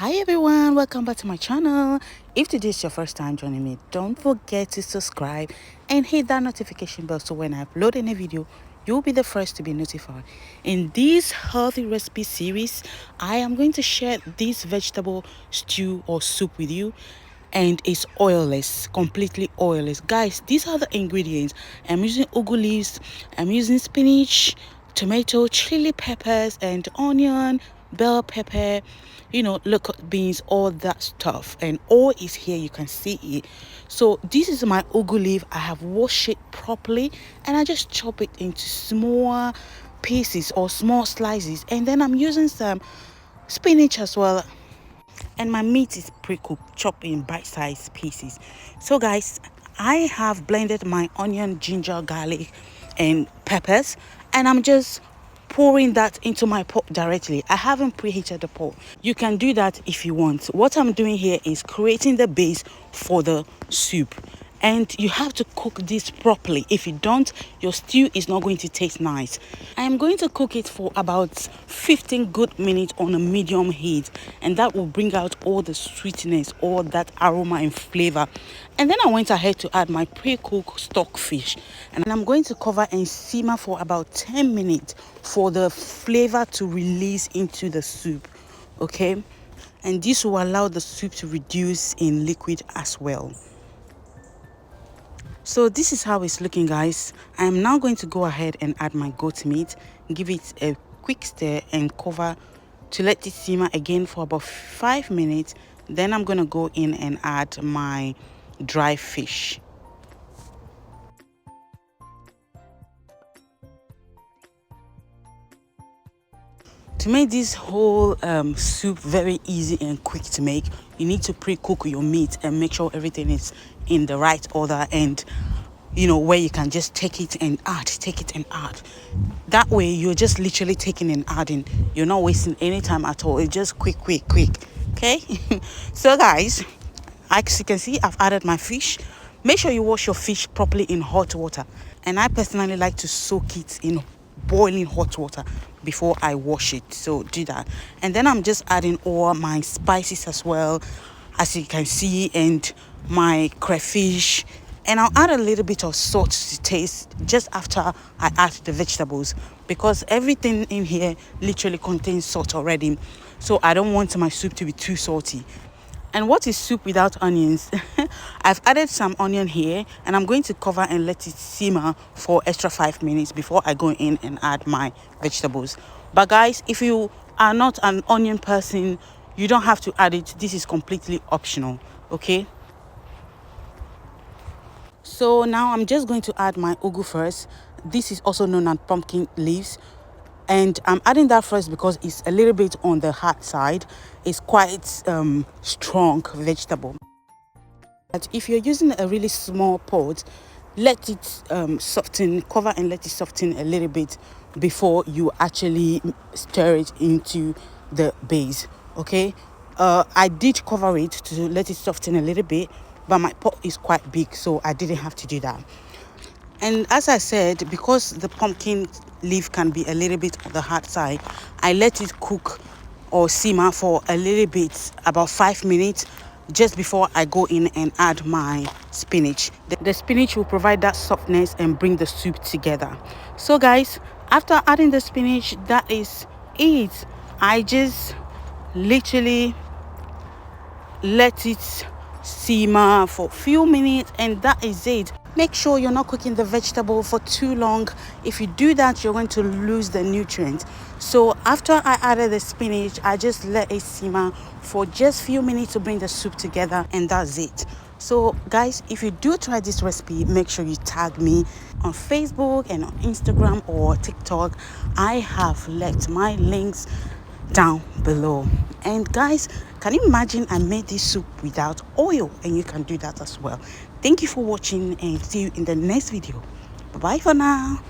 Hi everyone, welcome back to my channel. If today is your first time joining me, don't forget to subscribe and hit that notification bell so when I upload any video you'll be the first to be notified. In this healthy recipe series, I am going to share this vegetable stew or soup with you, and it's oilless, completely oilless. Guys, these are the ingredients. I'm using ugu leaves, I'm using spinach, tomato, chili peppers and onion, bell pepper, local beans, all that stuff, and all is here. You can see it. So this is my ugu leaf. I have washed it properly and I just chop it into small pieces or small slices, and then I'm using some spinach as well, and my meat is pre-cooked, chopped in bite-sized pieces. So guys, I have blended my onion, ginger, garlic and peppers, and I'm just pouring that into my pot directly. I haven't preheated the pot. You can do that if you want. What I'm doing here is creating the base for the soup, and you have to cook this properly. If you don't, your stew is not going to taste nice. I am going to cook it for about 15 good minutes on a medium heat, and that will bring out all the sweetness, all that aroma and flavor. And then I went ahead to add my pre-cooked stock fish, and I'm going to cover and simmer for about 10 minutes for the flavor to release into the soup. Okay, and this will allow the soup to reduce in liquid as well. So this is how it's looking, guys. I'm now going to go ahead and add my goat meat, give it a quick stir and cover to let it simmer again for about 5 minutes. Then I'm going to go in and add my dry fish. To make this whole soup very easy and quick to make, you need to pre-cook your meat and make sure everything is in the right order, and where you can just take it and add. That way you're just literally taking and adding. You're not wasting any time at all. It's just quick. Okay. So guys, as you can see, I've added my fish. Make sure you wash your fish properly in hot water, and I personally like to soak it in boiling hot water before I wash it, so do that. And then I'm just adding all my spices as well, as you can see, and my crayfish, and I'll add a little bit of salt to taste just after I add the vegetables, because everything in here literally contains salt already, so I don't want my soup to be too salty. And what is soup without onions? I've added some onion here, and I'm going to cover and let it simmer for extra 5 minutes before I go in and add my vegetables. But guys, if you are not an onion person, you don't have to add it. This is completely optional, okay? So now I'm just going to add my ugu first. This is also known as pumpkin leaves, and I'm adding that first because it's a little bit on the hard side. It's quite strong vegetable. But if you're using a really small pot, let it soften, cover and let it soften a little bit before you actually stir it into the base. Okay, I did cover it to let it soften a little bit, but my pot is quite big, so I didn't have to do that. And as I said, because the pumpkin leaf can be a little bit on the hard side, I let it cook or simmer for a little bit, about 5 minutes, just before I go in and add my spinach. The spinach will provide that softness and bring the soup together. So guys, after adding the spinach, that is it. I just literally let it simmer for a few minutes, and that is it. Make sure you're not cooking the vegetable for too long. If you do that, you're going to lose the nutrients. So after I added the spinach, I just let it simmer for just a few minutes to bring the soup together, and that's it. So guys, if you do try this recipe, make sure you tag me on Facebook and on Instagram or TikTok. I have left my links down below. And guys, can you imagine I made this soup without oil? And you can do that as well. Thank you for watching, and see you in the next video. Bye bye for now.